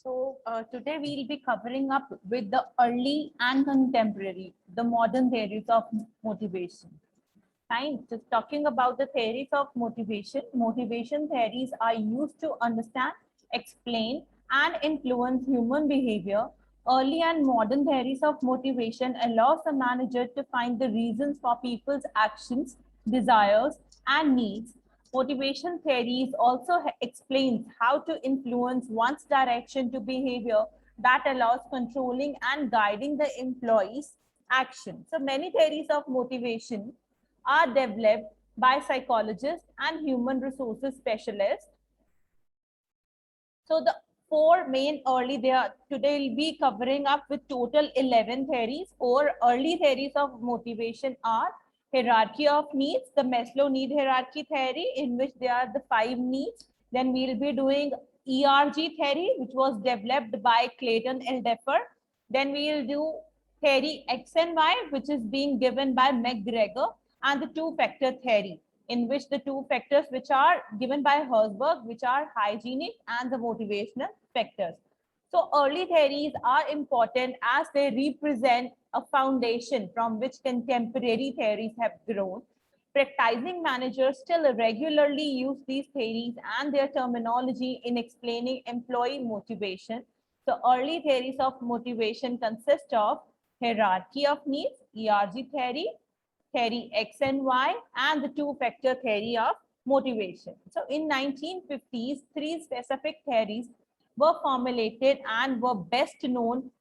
Today we'll be covering up with the early and contemporary, the modern theories of motivation. Fine. Just talking about the theories of motivation. Motivation theories are used to understand, explain, and influence human behavior. Early and modern theories of motivation allows the manager to find the reasons for people's actions, desires, and needs. Motivation theories also explains how to influence one's direction to behavior that allows controlling and guiding the employee's action. So many theories of motivation are developed by psychologists and human resources specialists. So the four main early today we'll be covering up with total 11 theories. Four early theories of motivation are hierarchy of needs, the Maslow need hierarchy theory, in which there are the 5 needs. Then we'll be doing ERG theory, which was developed by Clayton L. Deffer. Then we'll do theory X and Y, which is being given by McGregor, and the two-factor theory, in which the two factors which are given by Herzberg, which are hygienic and the motivational factors. So early theories are important as they represent a foundation from which contemporary theories have grown. Practicing managers still regularly use these theories and their terminology in explaining employee motivation. So early theories of motivation consist of hierarchy of needs, ERG theory, theory X and Y, and the two-factor theory of motivation. So in 1950s, 3 specific theories were formulated and were best known,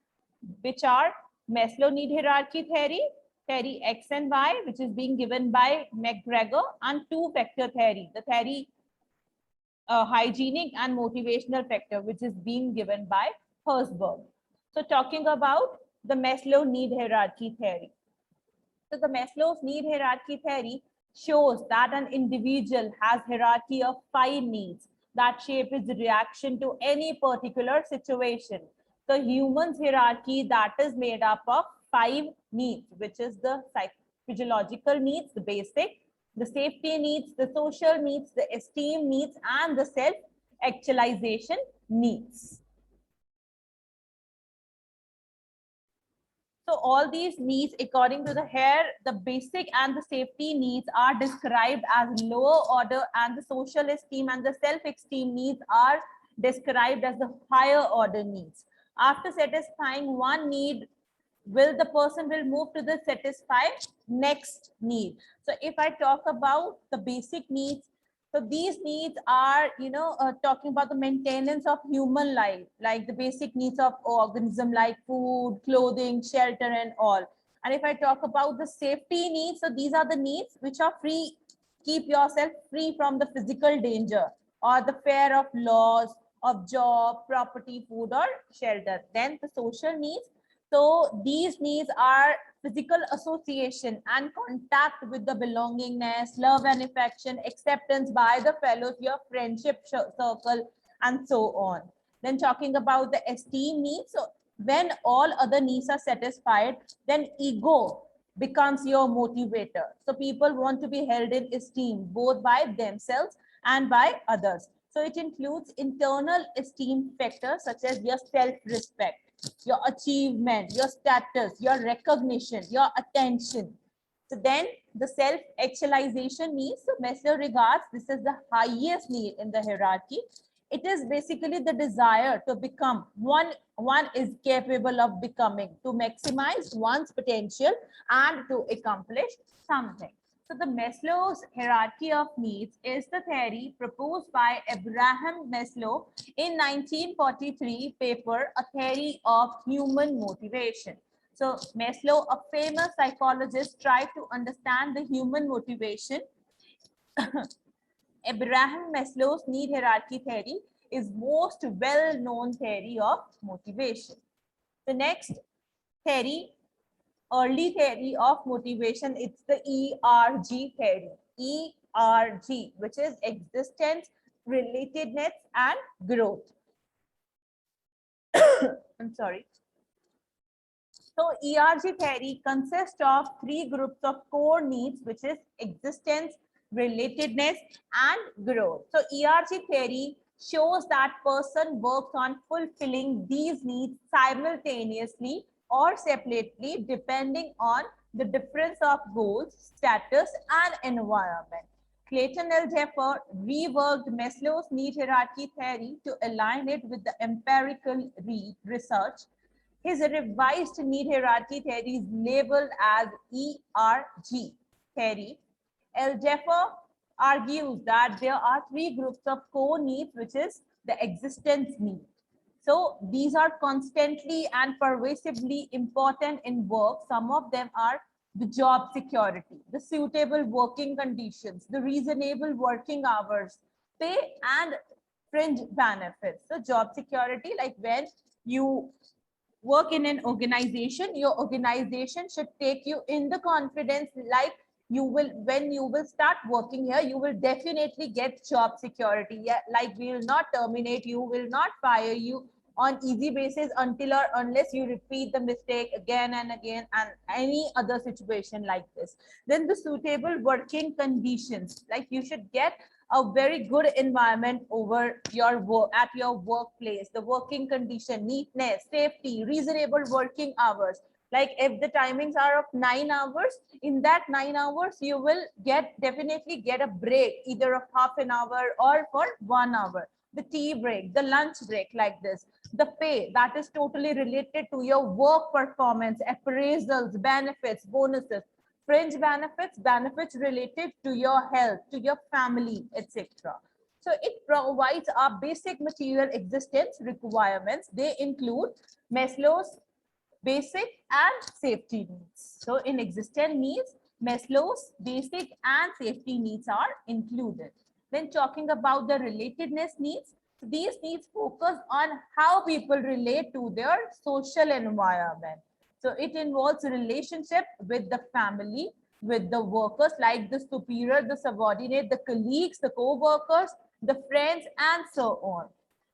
which are Maslow need hierarchy theory, theory X and Y, which is being given by McGregor, and two-factor theory, the theory hygienic and motivational factor, which is being given by Herzberg. So talking about the Maslow need hierarchy theory. So the Maslow's need hierarchy theory shows that an individual has hierarchy of 5 needs that shape his reaction to any particular situation. The human's hierarchy that is made up of 5 needs, which is the physiological needs, the basic, the safety needs, the social needs, the esteem needs, and the self-actualization needs. So all these needs, according to the hair, the basic and the safety needs are described as lower order, and the social esteem and the self-esteem needs are described as the higher order needs. After satisfying one need, the person will move to the satisfy next need. So if I talk about the basic needs, so these needs are, talking about the maintenance of human life, like the basic needs of organism, like food, clothing, shelter, and all. And if I talk about the safety needs, so these are the needs which are free, keep yourself free from the physical danger or the fear of loss of job, property, food, or shelter. Then the social needs. So these needs are physical association and contact with the belongingness, love and affection, acceptance by the fellows, your friendship circle, and so on. Then talking about the esteem needs. So when all other needs are satisfied, then ego becomes your motivator. So people want to be held in esteem both by themselves and by others. So it includes internal esteem factors such as your self-respect, your achievement, your status, your recognition, your attention. So then the self-actualization needs, so Maslow regards this as the highest need in the hierarchy. It is basically the desire to become one is capable of becoming, to maximize one's potential and to accomplish something. So the Maslow's hierarchy of needs is the theory proposed by Abraham Maslow in 1943 paper, A Theory of Human Motivation. So Maslow, a famous psychologist, tried to understand the human motivation. Abraham Maslow's need hierarchy theory is most well-known theory of motivation. The next theory, early theory of motivation, it's the ERG theory. ERG, which is existence, relatedness, and growth. I'm sorry. So ERG theory consists of 3 groups of core needs, which is existence, relatedness, and growth. So ERG theory shows that person works on fulfilling these needs simultaneously or separately depending on the difference of goals, status, and environment. Clayton L. Jeffer reworked Maslow's need hierarchy theory to align it with the empirical research. His revised need hierarchy theory is labeled as ERG theory. L. Jeffer argues that there are three groups of core needs, which is the existence need. So these are constantly and pervasively important in work. Some of them are the job security, the suitable working conditions, the reasonable working hours, pay, and fringe benefits. So job security, like when you work in an organization, your organization should take you in the confidence, like you will, when you will start working here, you will definitely get job security. Yeah, like we will not terminate you, will not fire you on easy basis until or unless you repeat the mistake again and again, and any other situation like this. Then the suitable working conditions, like you should get a very good environment over your work at your workplace, the working condition, neatness, safety, reasonable working hours. Like if the timings are of 9 hours, in that 9 hours you will definitely get a break, either of half an hour or for 1 hour, the tea break, the lunch break, like this. The pay, that is totally related to your work performance, appraisals, benefits, bonuses, fringe benefits, benefits related to your health, to your family, etc. So it provides our basic material existence requirements. They include Maslow's basic and safety needs. So in existence needs, Maslow's basic and safety needs are included. Then talking about the relatedness needs, these needs focus on how people relate to their social environment. So it involves relationship with the family, with the workers, like the superior, the subordinate, the colleagues, the co-workers, the friends, and so on.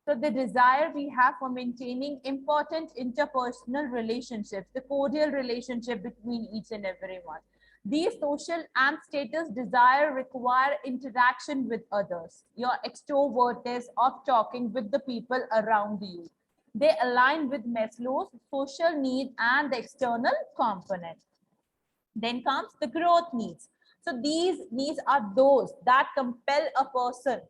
So the desire we have for maintaining important interpersonal relationships, the cordial relationship between each and everyone. These social and status desire require interaction with others, your extrovertness of talking with the people around you. They align with Maslow's social need and the external component. Then comes the growth needs. So these needs are those that compel a person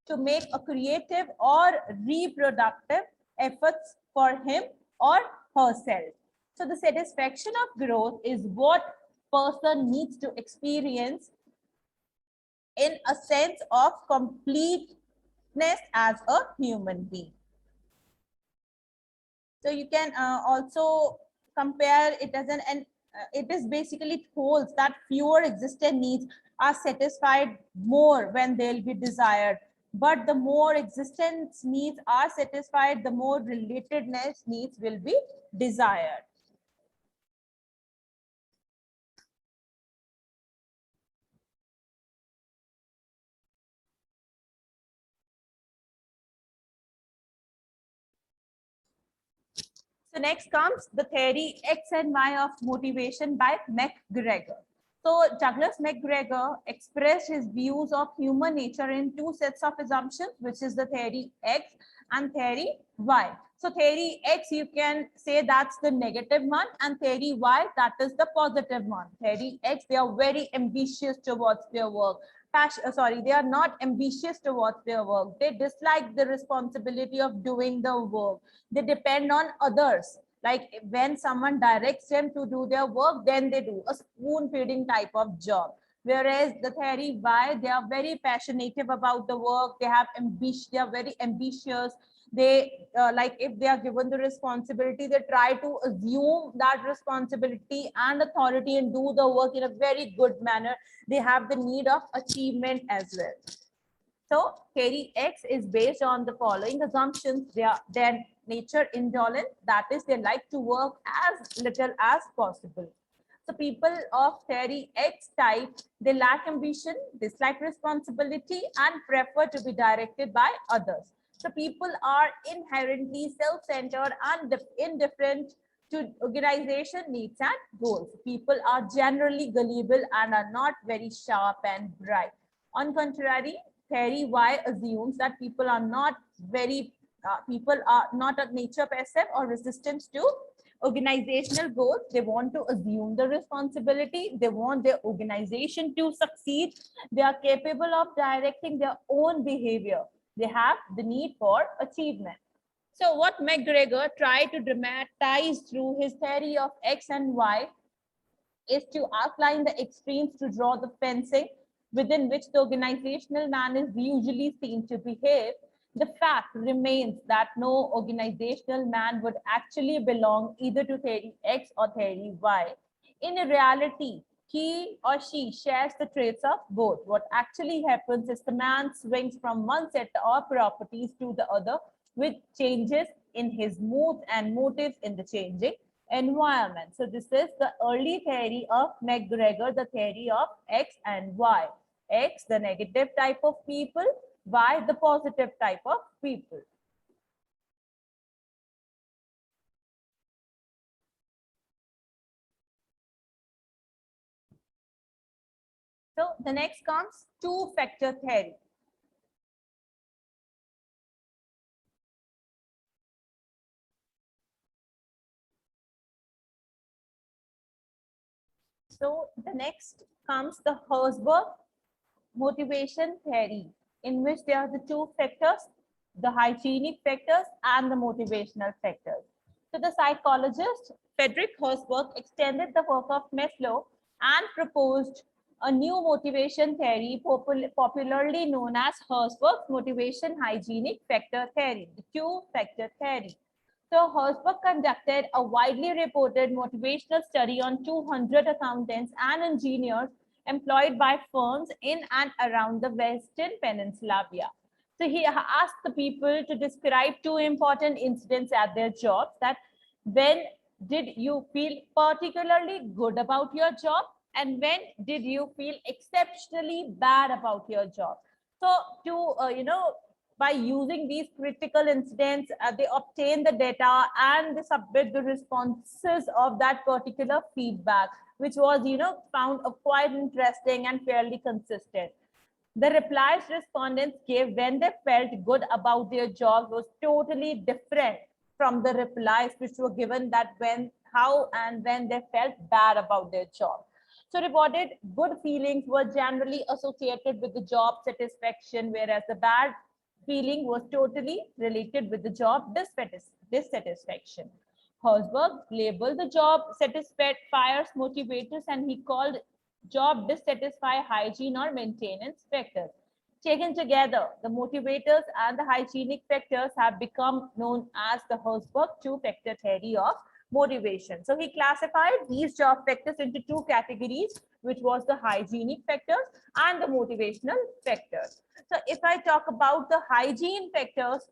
to make a creative or reproductive efforts for him or herself. So the satisfaction of growth is what person needs to experience in a sense of completeness as a human being. So you can also compare it as and it is basically, it holds that fewer existent needs are satisfied more when they'll be desired. But the more existence needs are satisfied, the more relatedness needs will be desired. So next comes the theory X and Y of motivation by McGregor. So Douglas McGregor expressed his views of human nature in two sets of assumptions, which is the theory X and theory Y. So theory X, you can say that's the negative one, and theory Y, that is the positive one. Theory X, they are very ambitious towards their work. They are not ambitious towards their work. They dislike the responsibility of doing the work. They depend on others. Like when someone directs them to do their work, then they do a spoon feeding type of job. Whereas the theory Y, they are very passionate about the work. They have ambition. They are very ambitious. They like if they are given the responsibility, they try to assume that responsibility and authority and do the work in a very good manner. They have the need of achievement as well. So theory X is based on the following assumptions. They are their nature indolent, that is, they like to work as little as possible. So people of theory X type, they lack ambition, dislike responsibility, and prefer to be directed by others. So people are inherently self-centered and indifferent to organization needs and goals. People are generally gullible and are not very sharp and bright. On contrary, theory Y assumes that people are not a nature passive or resistant to organizational goals. They want to assume the responsibility. They want their organization to succeed. They are capable of directing their own behavior. They have the need for achievement. So what McGregor tried to dramatize through his theory of X and Y is to outline the extremes to draw the fencing within which the organizational man is usually seen to behave. The fact remains that no organizational man would actually belong either to theory X or theory Y. In reality, he or she shares the traits of both. What actually happens is the man swings from one set of properties to the other with changes in his mood and motives in the changing environment. So this is the early theory of McGregor, the theory of X and Y. X, the negative type of people, Y, the positive type of people. So the next comes two-factor theory. So the next comes the Herzberg motivation theory, in which there are the two factors, the hygienic factors and the motivational factors. So the psychologist Frederick Herzberg extended the work of Maslow and proposed a new motivation theory popularly known as Herzberg's motivation hygienic factor theory, the two-factor theory. So Herzberg conducted a widely reported motivational study on 200 accountants and engineers employed by firms in and around the Western Peninsula. So he asked the people to describe two important incidents at their jobs. That when did you feel particularly good about your job, and when did you feel exceptionally bad about your job? So to by using these critical incidents, they obtain the data and they submit the responses of that particular feedback, which was found quite interesting and fairly consistent. The replies respondents gave when they felt good about their job was totally different from the replies which were given that how and when they felt bad about their job. So reported good feelings were generally associated with the job satisfaction, whereas the bad feeling was totally related with the job dissatisfaction. Herzberg labeled the job satisfiers motivators, and he called job dissatisfy hygiene or maintenance factors. Taken together, the motivators and the hygienic factors have become known as the Herzberg two-factor theory of motivation. So he classified these job factors into two categories, which was the hygienic factors and the motivational factors. So if I talk about the hygiene factors,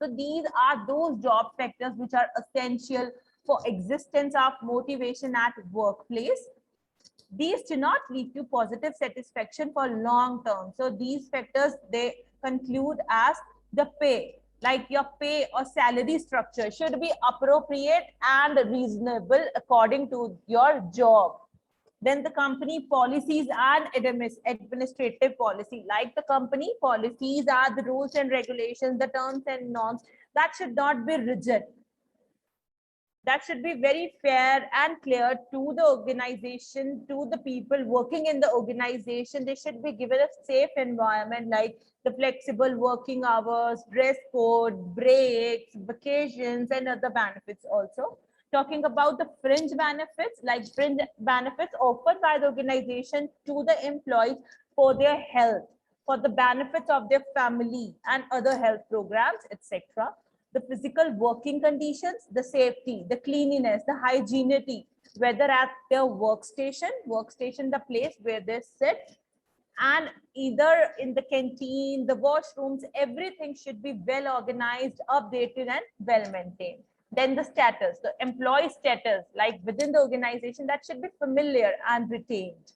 so these are those job factors which are essential for existence of motivation at workplace. These do not lead to positive satisfaction for long term. So these factors, they conclude as the pay, like your pay or salary structure should be appropriate and reasonable according to your job. Then the company policies and administrative policy, like the company policies are the rules and regulations, the terms and norms that should not be rigid. That should be very fair and clear to the organization, to the people working in the organization. They should be given a safe environment, like the flexible working hours, dress code, breaks, vacations, and other benefits also. Talking about the fringe benefits, like fringe benefits offered by the organization to the employees for their health, for the benefits of their family and other health programs, etc. The physical working conditions, the safety, the cleanliness, the hygienity, whether at their workstation, the place where they sit, and either in the canteen, the washrooms, everything should be well organized, updated, and well maintained. Then the status, the employee status, like within the organization, that should be familiar and retained.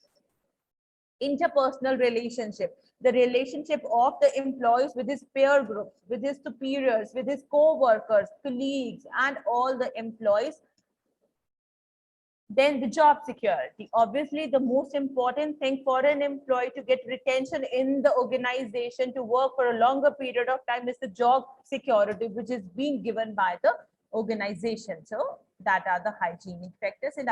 Interpersonal relationship, the relationship of the employees with his peer groups, with his superiors, with his co-workers, colleagues, and all the employees Then the job security. Obviously, the most important thing for an employee to get retention in the organization to work for a longer period of time is the job security, which is being given by the organization. So that are the hygienic factors. And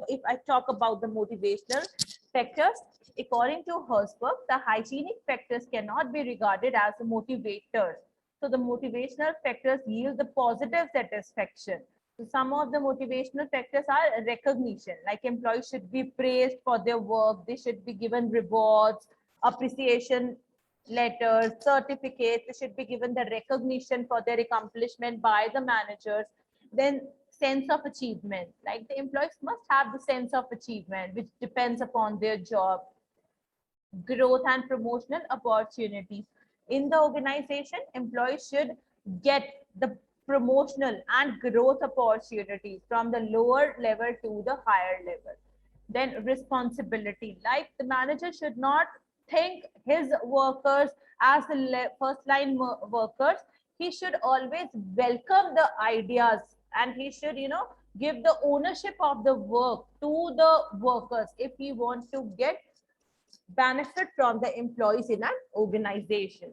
if I talk about the motivational factors, according to Herzberg, the hygienic factors cannot be regarded as motivators. So the motivational factors yield the positive satisfaction. So some of the motivational factors are recognition, like employees should be praised for their work, they should be given rewards, appreciation letters, certificates, they should be given the recognition for their accomplishment by the managers. Then sense of achievement, like the employees must have the sense of achievement, which depends upon their job. Growth and promotional opportunities. In the organization, employees should get the promotional and growth opportunities from the lower level to the higher level. Then responsibility, like the manager should not think his workers as the first line workers. He should always welcome the ideas, and he should, give the ownership of the work to the workers if he wants to get benefit from the employees in an organization.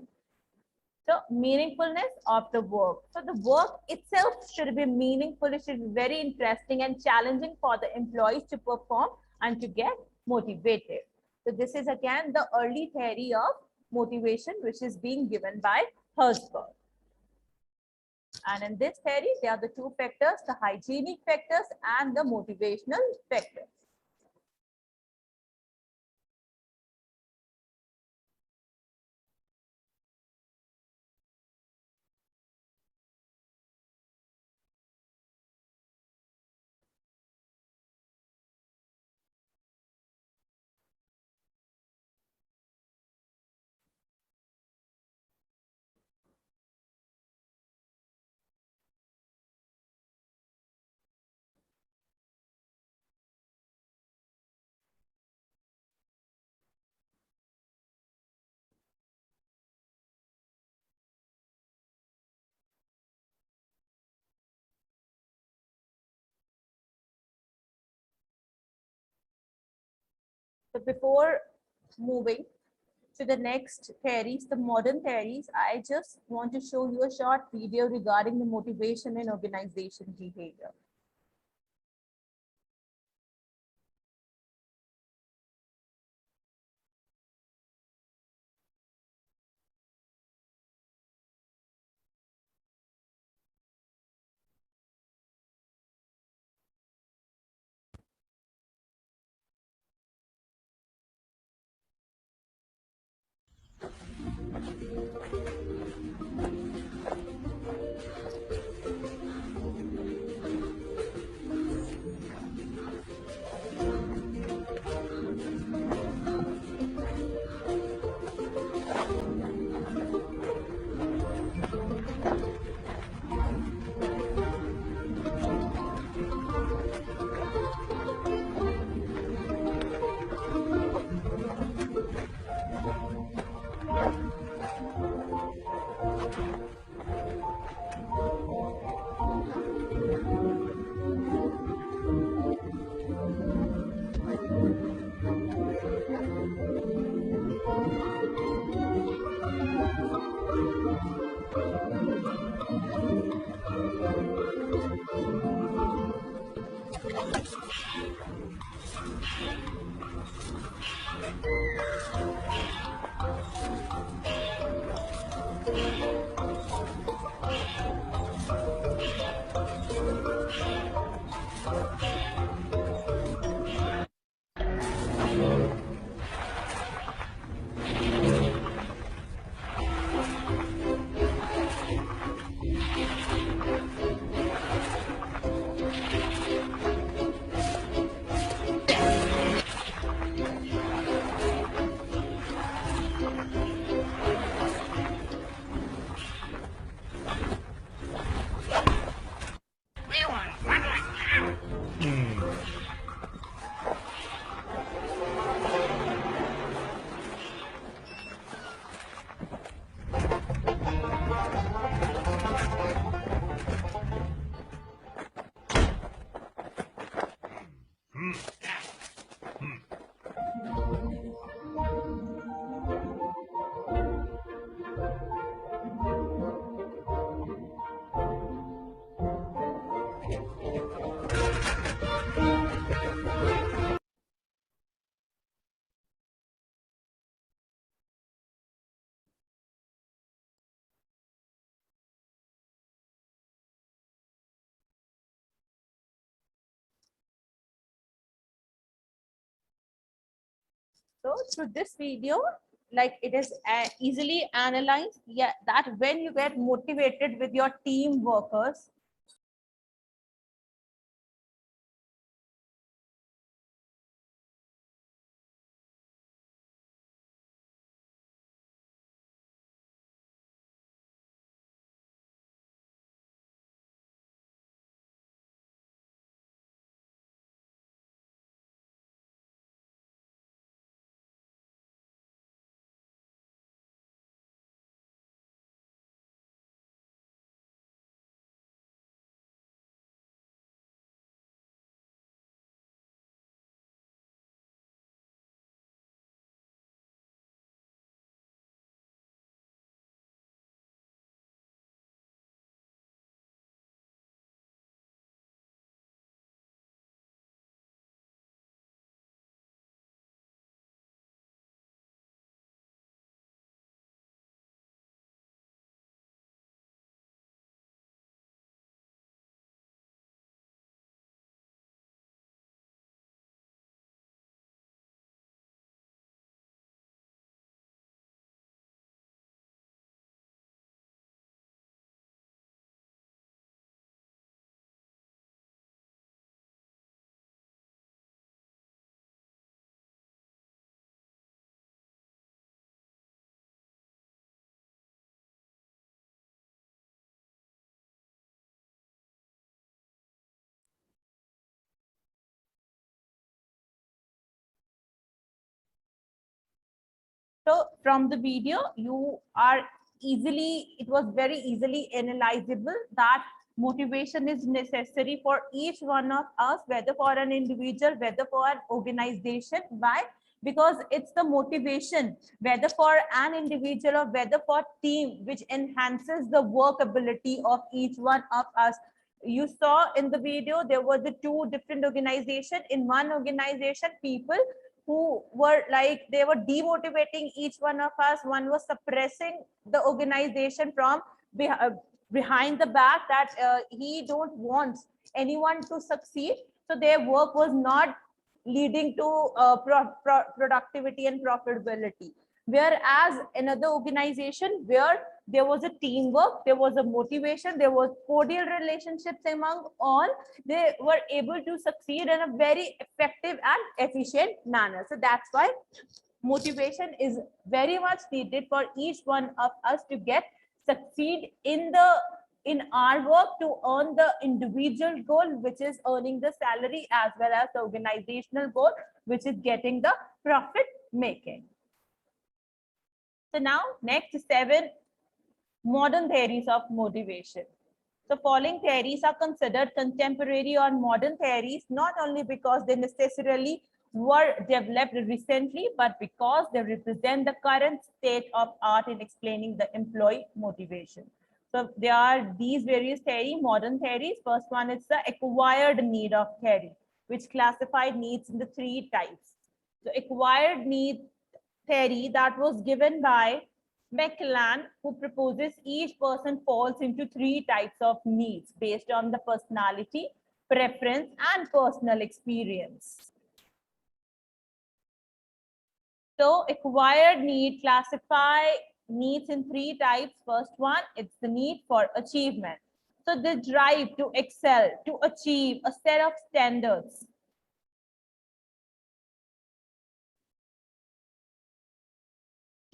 So meaningfulness of the work. So the work itself should be meaningful. It should be very interesting and challenging for the employees to perform and to get motivated. So this is again the early theory of motivation, which is being given by Herzberg. And in this theory, there are the two factors, the hygienic factors and the motivational factors. So before moving to the next theories, the modern theories, I just want to show you a short video regarding the motivation and organization behavior. So through this video, like it is easily analyzed, yeah, that when you get motivated with your team workers, so from the video, you are easily, it was very easily analyzable that motivation is necessary for each one of us, whether for an individual, whether for an organization. Why? Because it's the motivation, whether for an individual or whether for team, which enhances the workability of each one of us. You saw in the video, there were the two different organizations. In one organization, people who were like, they were demotivating each one of us. One was suppressing the organization from behind the back, that he don't want anyone to succeed. So their work was not leading to productivity and profitability. Whereas another organization where there was a teamwork, there was a motivation, there was cordial relationships among all, they were able to succeed in a very effective and efficient manner. So that's why motivation is very much needed for each one of us to get succeed in our work, to earn the individual goal, which is earning the salary, as well as the organizational goal, which is getting the profit making. So now next 7 modern theories of motivation. So following theories are considered contemporary or modern theories, not only because they necessarily were developed recently, but because they represent the current state of art in explaining the employee motivation. So there are these various theories, modern theories. First one is the acquired need of theory, which classified needs in the 3 types. So acquired need theory, that was given by McClellan, who proposes each person falls into 3 types of needs based on the personality, preference, and personal experience. So acquired need classify needs in 3 types. First one, it's the need for achievement. So the drive to excel, to achieve a set of standards.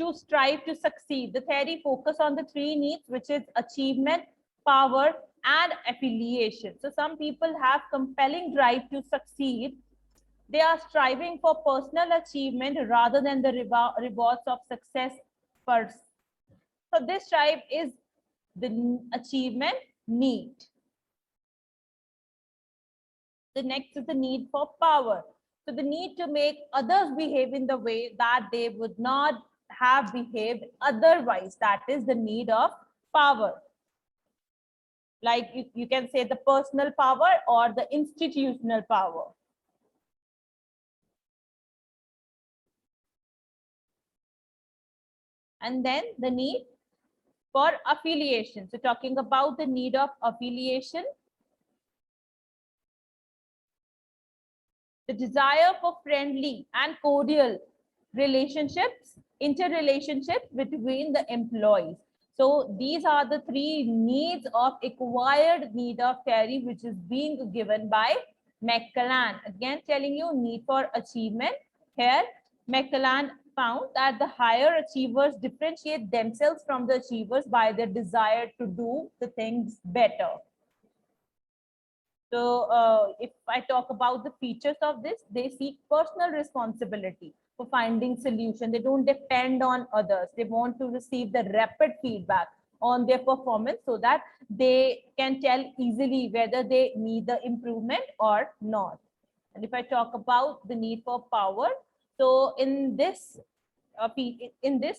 To strive to succeed. The theory focus on the 3 needs, which is achievement, power, and affiliation. So some people have compelling drive to succeed. They are striving for personal achievement rather than the rewards of success first. So this drive is the achievement need. The next is the need for power. So the need to make others behave in the way that they would not have behaved otherwise. That is the need of power. Like you can say the personal power or the institutional power. And then the need for affiliation. So talking about the need of affiliation, the desire for friendly and cordial relationships, interrelationships between the employees. So these are the three needs of acquired need of theory, which is being given by McClellan. Again, telling you need for achievement. Here, McClellan found that the higher achievers differentiate themselves from the achievers by their desire to do the things better. So if I talk about the features of this, they seek personal responsibility for finding solution. They don't depend on others. They want to receive the rapid feedback on their performance so that they can tell easily whether they need the improvement or not. And if I talk about the need for power, so in this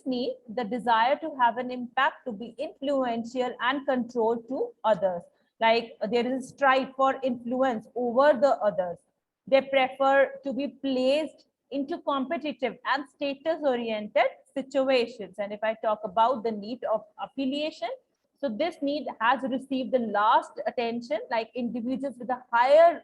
need, the desire to have an impact, to be influential and control to others. Like there is a strive for influence over the others. They prefer to be placed into competitive and status oriented situations. And if I talk about the need of affiliation, so this need has received the last attention, like individuals with a higher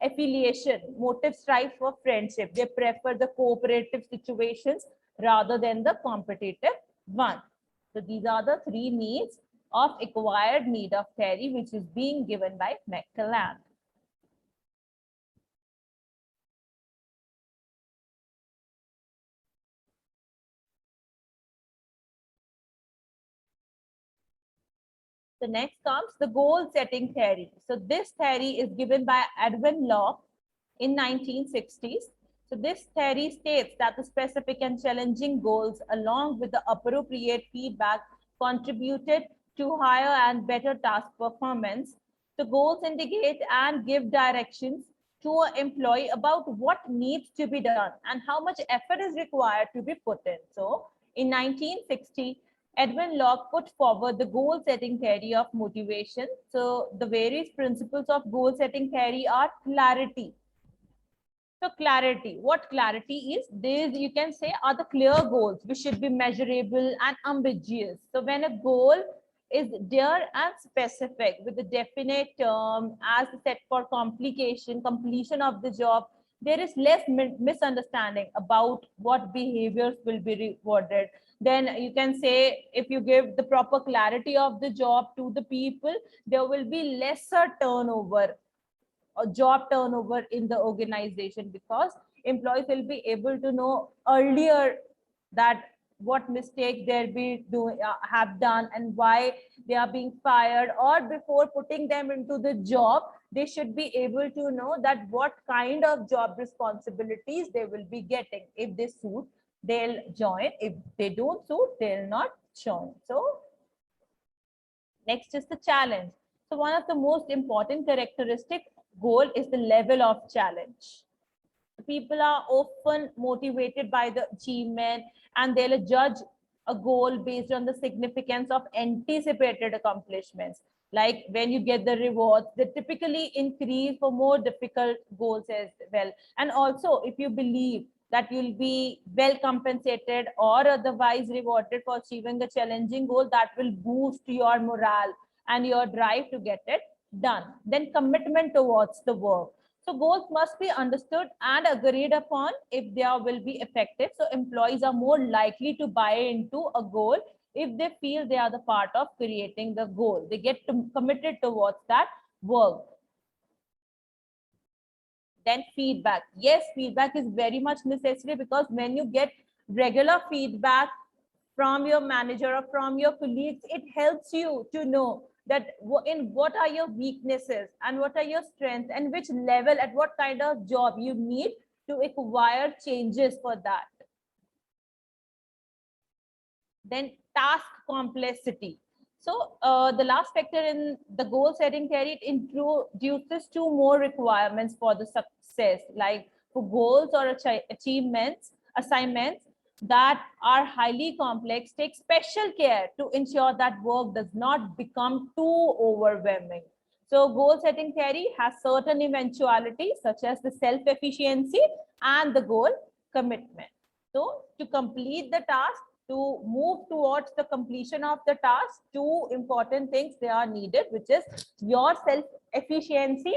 affiliation, motive strive for friendship. They prefer the cooperative situations rather than the competitive one. So these are the three needs of acquired need of theory, which is being given by McClellan. The next comes the goal setting theory. So this theory is given by Edwin Locke in 1960s. So this theory states that the specific and challenging goals along with the appropriate feedback contributed to higher and better task performance. The goals indicate and give directions to an employee about what needs to be done and how much effort is required to be put in. So in 1960, Edwin Locke put forward the goal setting theory of motivation. So the various principles of goal setting theory are clarity. So clarity, what clarity is, these you can say are the clear goals which should be measurable and ambiguous. So when a goal is dear and specific with a definite term as set for completion of the job, there is less misunderstanding about what behaviors will be rewarded. Then you can say if you give the proper clarity of the job to the people, there will be lesser turnover or job turnover in the organization, because employees will be able to know earlier that what mistake they'll be doing have done and why they are being fired, or before putting them into the job they should be able to know that what kind of job responsibilities they will be getting. If they suit, they'll join. If they don't suit, they'll not join. So next is the challenge. So one of the most important characteristic goal is the level of challenge. People are often motivated by the achievement and they'll judge a goal based on the significance of anticipated accomplishments. Like when you get the rewards, they typically increase for more difficult goals as well. And also, if you believe that you'll be well compensated or otherwise rewarded for achieving the challenging goal, that will boost your morale and your drive to get it done. Then commitment towards the work. So goals must be understood and agreed upon if they will be effective. So employees are more likely to buy into a goal if they feel they are the part of creating the goal. They get committed towards that work. Then feedback. Yes, feedback is very much necessary, because when you get regular feedback from your manager or from your colleagues, it helps you to know that in what are your weaknesses and what are your strengths and which level at what kind of job you need to acquire changes for that. Then task complexity. So the last factor in the goal setting theory, it introduces two more requirements for the success, like for goals or achievements, assignments that are highly complex, take special care to ensure that work does not become too overwhelming. So goal setting theory has certain eventualities such as the self-efficiency and the goal commitment. So to complete the task, to move towards the completion of the task, two important things they are needed, which is your self-efficiency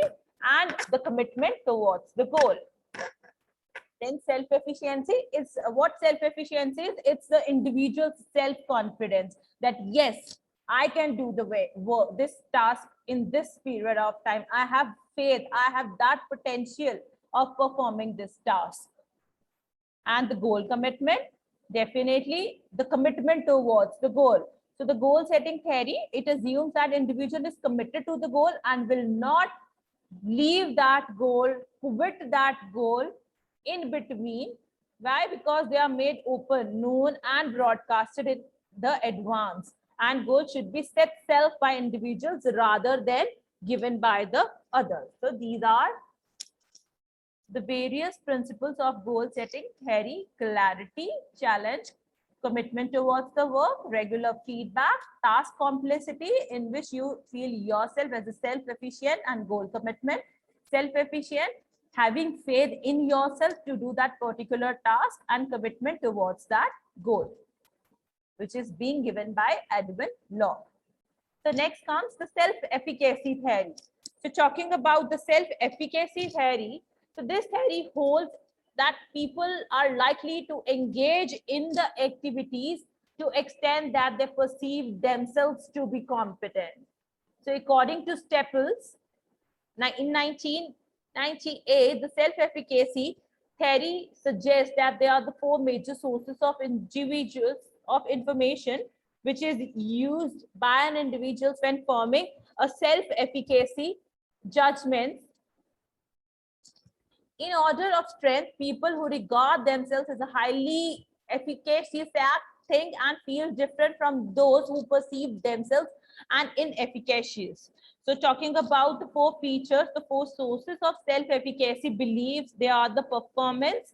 and the commitment towards the goal. Then self-efficiency is what self-efficiency is. It's the individual's self-confidence that yes, I can do the work, this task in this period of time. I have faith, I have that potential of performing this task. And the goal commitment, definitely the commitment towards the goal. So the goal setting theory, it assumes that individual is committed to the goal and will not leave that goal, quit that goal in between. Why? Because they are made open, known, and broadcasted in the advance. And goals should be set self by individuals rather than given by the others. So these are the various principles of goal setting theory: clarity, challenge, commitment towards the work, regular feedback, task complexity in which you feel yourself as a self-efficient, and goal commitment. Self-efficient, having faith in yourself to do that particular task, and commitment towards that goal, which is being given by Edwin Locke. So next comes the self-efficacy theory. So talking about the self-efficacy theory, so this theory holds that people are likely to engage in the activities to extent that they perceive themselves to be competent. So according to Staples, in 1998, the self-efficacy theory suggests that there are the four major sources of individuals of information which is used by an individual when forming a self-efficacy judgment. In order of strength, people who regard themselves as a highly efficacious think and feel different from those who perceive themselves as inefficacious. So talking about the four features, the four sources of self-efficacy beliefs, they are the performance,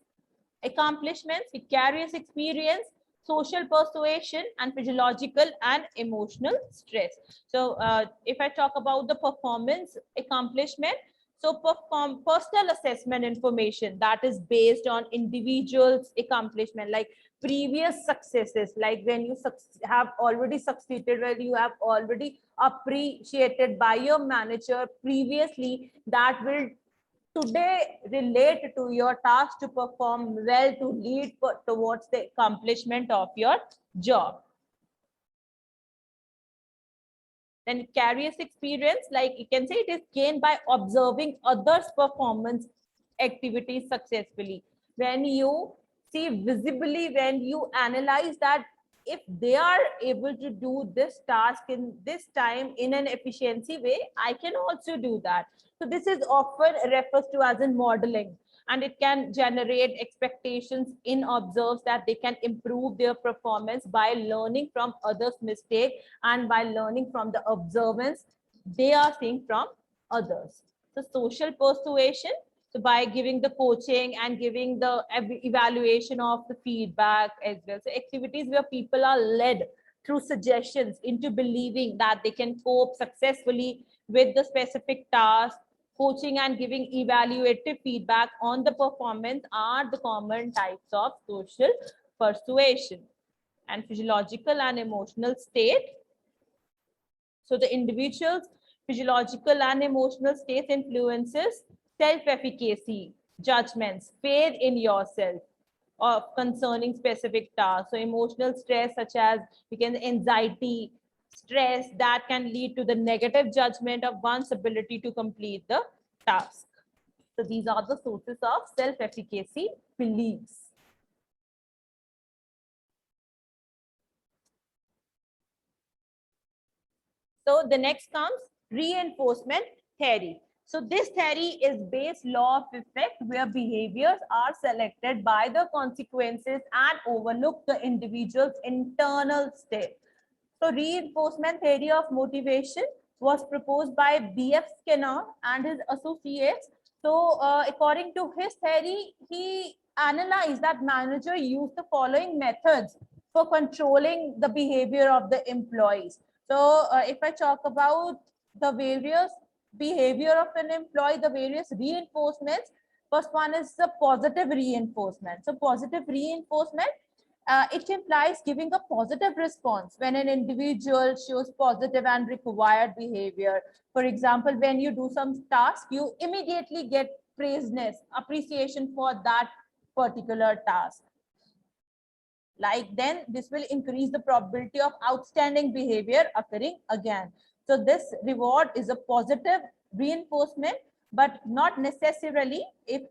accomplishments, vicarious experience, social persuasion, and physiological and emotional stress. So if I talk about the performance accomplishment, so perform personal assessment information that is based on individuals' accomplishment, like previous successes, like when you have already succeeded, when you have already appreciated by your manager previously, that will today relate to your task to perform well, to lead towards the accomplishment of your job. Then vicarious experience, like you can say, it is gained by observing others' performance activities successfully. When you see visibly, when you analyze that if they are able to do this task in this time in an efficiency way, I can also do that. So this is often refers to as in modeling, and it can generate expectations in observers that they can improve their performance by learning from others' mistakes and by learning from the observance they are seeing from others. So social persuasion, so by giving the coaching and giving the evaluation of the feedback as well. So activities where people are led through suggestions into believing that they can cope successfully with the specific task. Coaching and giving evaluative feedback on the performance are the common types of social persuasion. And physiological and emotional state. So the individual's physiological and emotional state influences self-efficacy, judgments, faith in yourself of concerning specific tasks. So emotional stress such as anxiety, stress, that can lead to the negative judgment of one's ability to complete the task. So these are the sources of self-efficacy beliefs. So the next comes reinforcement theory. So this theory is based law of effect, where behaviors are selected by the consequences and overlook the individual's internal state. So reinforcement theory of motivation was proposed by B.F. Skinner and his associates. So according to his theory, he analyzed that manager used the following methods for controlling the behavior of the employees. So if I talk about the various behavior of an employee, the various reinforcements, first one is the positive reinforcement. So positive reinforcement, it implies giving a positive response when an individual shows positive and required behavior. For example, when you do some task, you immediately get praiseness, appreciation for that particular task. Like then this will increase the probability of outstanding behavior occurring again. So this reward is a positive reinforcement, but not necessarily if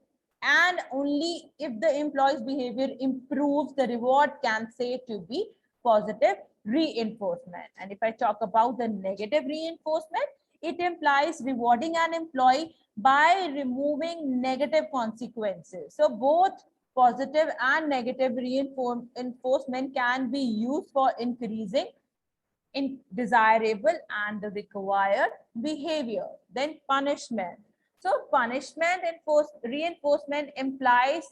and only if the employee's behavior improves, the reward can say to be positive reinforcement. And if I talk about the negative reinforcement, it implies rewarding an employee by removing negative consequences. So both positive and negative reinforcement can be used for increasing in desirable and the required behavior. Then punishment. So punishment reinforcement implies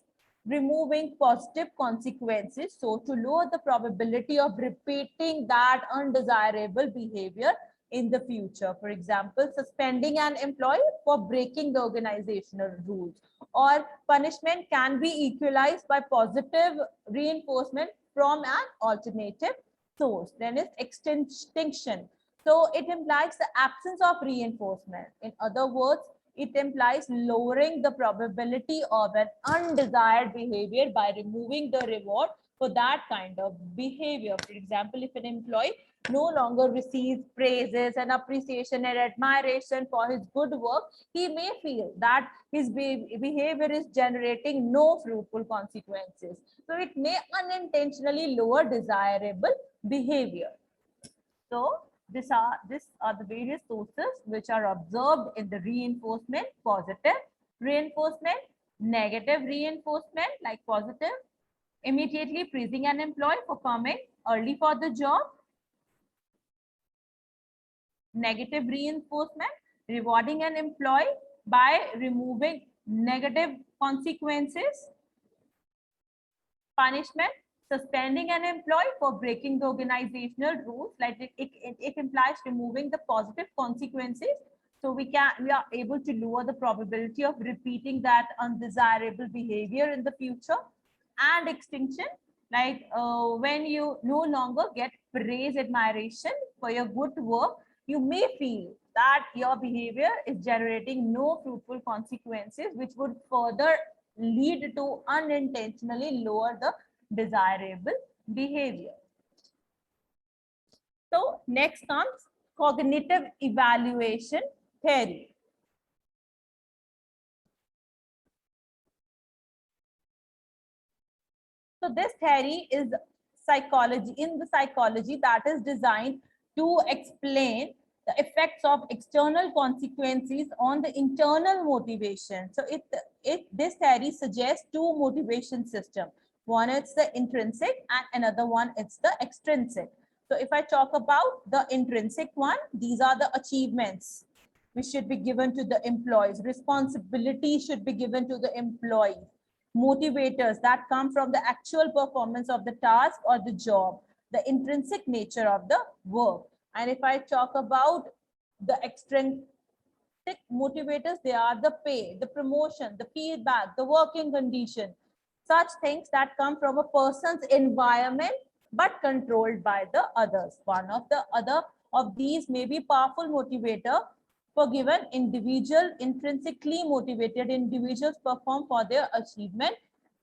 removing positive consequences, so to lower the probability of repeating that undesirable behavior in the future. For example, suspending an employee for breaking the organizational rules, or punishment can be equalized by positive reinforcement from an alternative source. Then is extinction. So it implies the absence of reinforcement. In other words, it implies lowering the probability of an undesired behavior by removing the reward for that kind of behavior. For example, if an employee no longer receives praises and appreciation and admiration for his good work, he may feel that his behavior is generating no fruitful consequences. So it may unintentionally lower desirable behavior. So these are the various sources which are observed in the reinforcement: positive reinforcement, negative reinforcement like positive, immediately praising an employee for coming early for the job; negative reinforcement, rewarding an employee by removing negative consequences; punishment, suspending an employee for breaking the organizational rules, like it implies removing the positive consequences, so we are able to lower the probability of repeating that undesirable behavior in the future. And extinction, like when you no longer get praise, admiration for your good work, you may feel that your behavior is generating no fruitful consequences, which would further lead to unintentionally lower the desirable behavior. So next comes cognitive evaluation theory. So this theory is psychology that is designed to explain the effects of external consequences on the internal motivation. So this theory suggests two motivation systems. One is the intrinsic and another one is the extrinsic. So if I talk about the intrinsic one, these are the achievements which should be given to the employees. Responsibility should be given to the employees. Motivators that come from the actual performance of the task or the job, the intrinsic nature of the work. And if I talk about the extrinsic motivators, they are the pay, the promotion, the feedback, the working condition, such things that come from a person's environment but controlled by the others. One of the other of these may be powerful motivator for given individual. Intrinsically motivated individuals perform for their achievement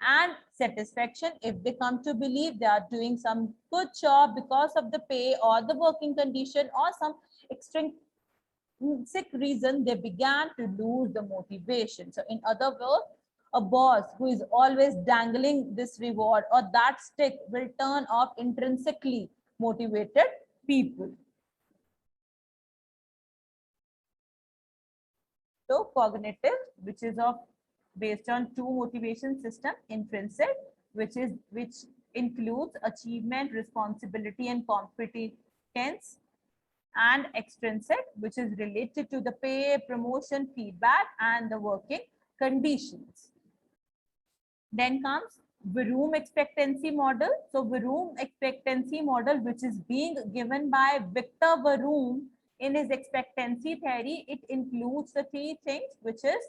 and satisfaction if they come to believe they are doing some good job because of the pay or the working condition or some extrinsic reason, they began to lose the motivation. So in other words, a boss who is always dangling this reward or that stick will turn off intrinsically motivated people. So cognitive, which is based on two motivation system: intrinsic, which includes achievement, responsibility, and competence, and extrinsic, which is related to the pay, promotion, feedback, and the working conditions. Then comes Vroom expectancy model. So Vroom expectancy model, which is being given by Victor Vroom in his expectancy theory, it includes the three things, which is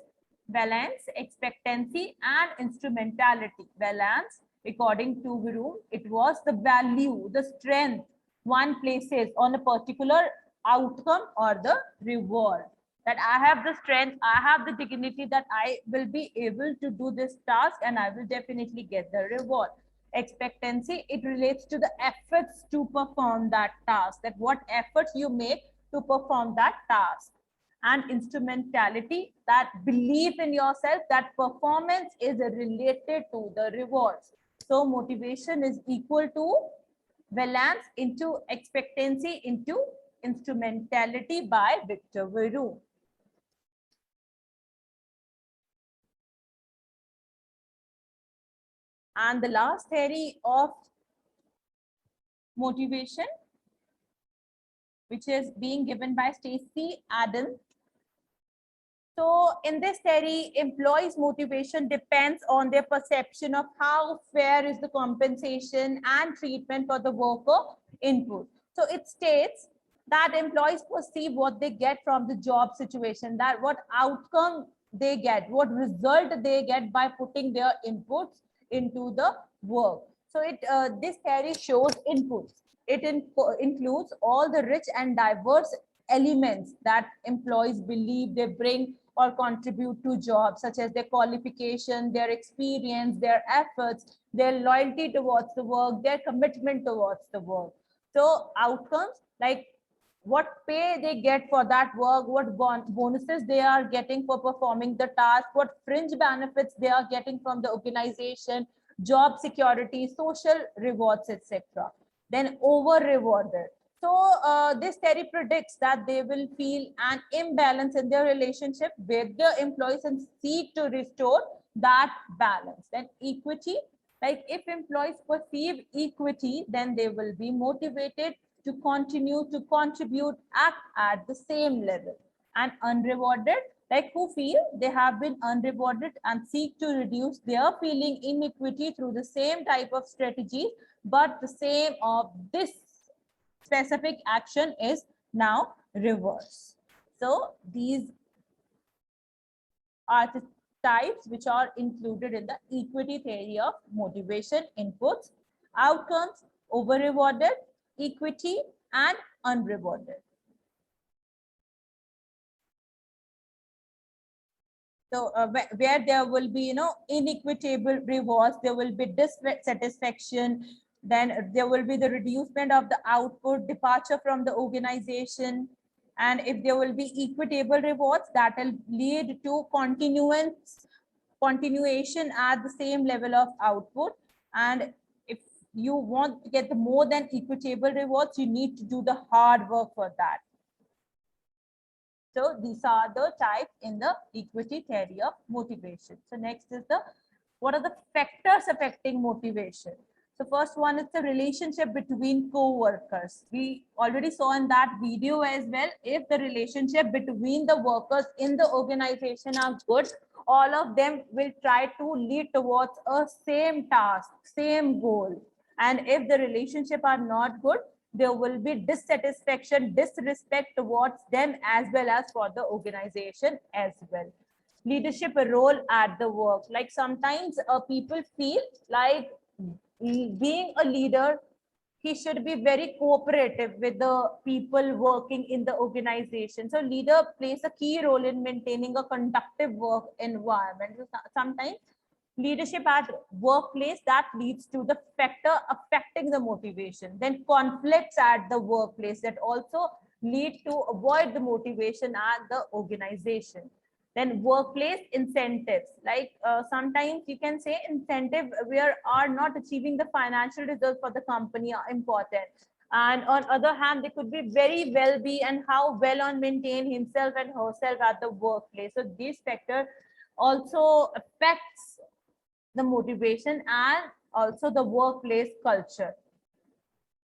valence, expectancy, and instrumentality. Valence, according to Vroom, it was the value, the strength one places on a particular outcome or the reward. that I have the strength, I have the dignity that I will be able to do this task and I will definitely get the reward. Expectancy, it relates to the efforts to perform that task, that what efforts you make to perform that task. And instrumentality, that belief in yourself, that performance is related to the rewards. So motivation is equal to valence into expectancy into instrumentality by Victor Veroo. And the last theory of motivation, which is being given by Stacey Adams. So in this theory, employees' motivation depends on their perception of how fair is the compensation and treatment for the worker input. So it states that employees perceive what they get from the job situation, that what outcome they get, what result they get by putting their inputs into the work. So this theory shows inputs. It includes all the rich and diverse elements that employees believe they bring or contribute to jobs, such as their qualification, their experience, their efforts, their loyalty towards the work, their commitment towards the work. So outcomes like what pay they get for that work, what bonuses they are getting for performing the task, what fringe benefits they are getting from the organization, job security, social rewards, etc. Then over rewarded. So this theory predicts that they will feel an imbalance in their relationship with their employees and seek to restore that balance. Then equity, like if employees perceive equity, then they will be motivated to continue to contribute at the same level. And unrewarded, like who feel they have been unrewarded and seek to reduce their feeling inequity through the same type of strategies, but the same of this specific action is now reverse. So these are the types which are included in the equity theory of motivation: inputs, outcomes, over rewarded, equity, and unrewarded. So where there will be, inequitable rewards, there will be dissatisfaction, then there will be the reducement of the output, departure from the organization. And if there will be equitable rewards, that will lead to continuation at the same level of output. And if you want to get the more than equitable rewards, you need to do the hard work for that. So these are the types in the equity theory of motivation. So next is what are the factors affecting motivation? So first one is the relationship between co-workers. We already saw in that video as well, if the relationship between the workers in the organization are good, all of them will try to lead towards a same task, same goal. And if the relationship are not good, there will be dissatisfaction, disrespect towards them as well as for the organization as well. Leadership role at the work. Like sometimes people feel like being a leader, he should be very cooperative with the people working in the organization. So leader plays a key role in maintaining a conductive work environment. So sometimes leadership at workplace, that leads to the factor affecting the motivation. Then conflicts at the workplace, that also lead to avoid the motivation at the organization. Then workplace incentives, like sometimes you can say incentive where are not achieving the financial results for the company are important, and on other hand they could be very well be and how well on maintain himself and herself at the workplace. So this factor also affects the motivation and also the workplace culture,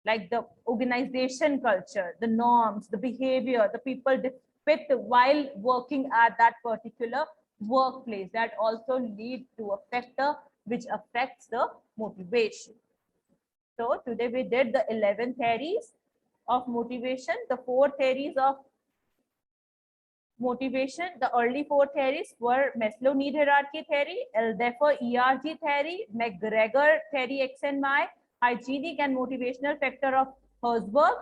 like the organization culture, the norms, the behavior the people depict while working at that particular workplace, that also lead to a factor which affects the motivation. So today we did the 11 theories of motivation, the 4 theories of motivation. The early 4 theories were Maslow need hierarchy theory, Aldefer ERG theory, McGregor theory X and Y, hygienic and motivational factor of Herzberg.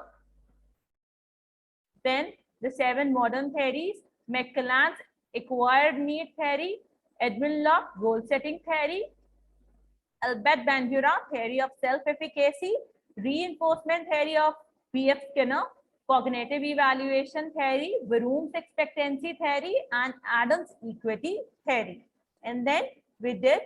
Then the 7 modern theories, McClelland's acquired need theory, Edwin Locke goal setting theory, Albert Bandura theory of self-efficacy, reinforcement theory of B.F. Skinner, cognitive evaluation theory, Bloom's expectancy theory, and Adams equity theory. And then we did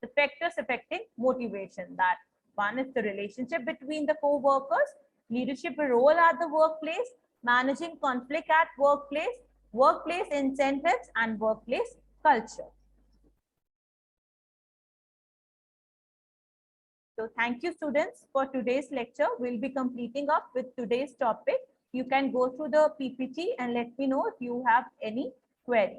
the factors affecting motivation. That one is the relationship between the co-workers, leadership role at the workplace, managing conflict at workplace, workplace incentives, and workplace culture. So thank you, students, for today's lecture. We'll be completing up with today's topic. You can go through the PPT and let me know if you have any query.